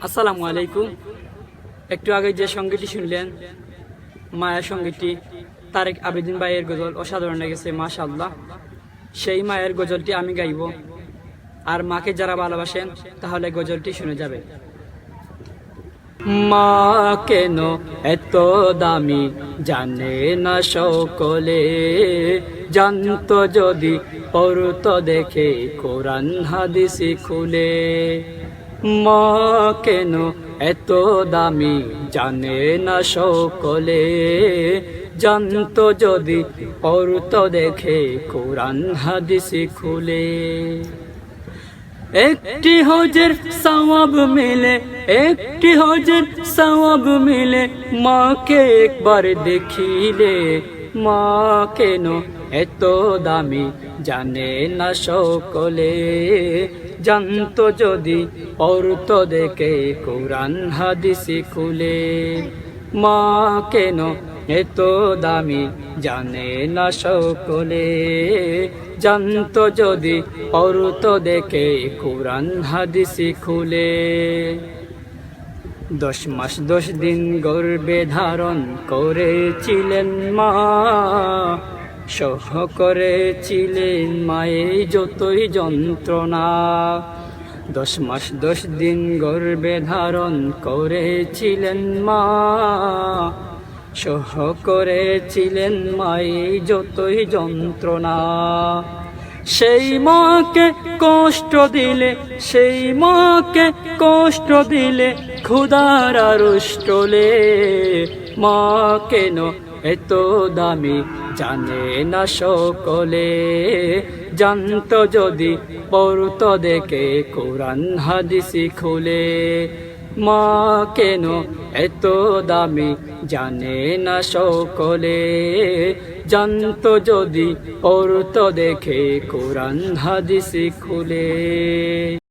আসসালামু আলাইকুম। একটু আগে যে সঙ্গীতটি শুনলেন, মায়ের সঙ্গীতটি তারেক আবেদিন ভাইয়ের গজল অসাধারণ লেগেছে, মাশাআল্লাহ। সেই মায়ের গজলটি আমি গাইব, আর মাকে যারা ভালোবাসেন তাহলে গজলটি শুনে যাবে। মা কেন এত দামি জানে না সকলে, জানতো যদি পড়তো দেখে কোরআন হাদিস খুলে। মা কেন এত দামি জানে না সকলে, জানতো যদি পড়তো দেখে কোরআন হাদিস খুলে। একটি হজের সওয়াব মিলে, একটি হজের সওয়াব মিলে, মাকে একবার দেখিলে। মা কেন এত দামি জানে না সকলে, জানতো যদি পড়তো দেখে কোরআন হাদিস খুলে। মা কেন এত দামি জানে না সকলে, জানতো যদি পড়তো দেখে কোরআন হাদিস খুলে। 10 মাস 10 দিন গর্ভে ধারণ করেছিলেন মা, সহ করেছিলেন মায়ে যতই যন্ত্রণা। 10 মাস 10 দিন গর্ভে ধারণ করেছিলেন মা, সহ করেছিলেন মায়ে যতই যন্ত্রণা। সেই মাকে কষ্ট দিলে, সেই মাকে কষ্ট দিলে ক্ষুধার আরশ টলে। মা কেন এত দামি জানে না সকলে, জানতো যদি পড়তো দেখে কোরআন হাদিস খুলে। মা কেন এত দামি জানে না সকলে, জানতো যদি পড়তো দেখে কোরআন হাদিস খুলে।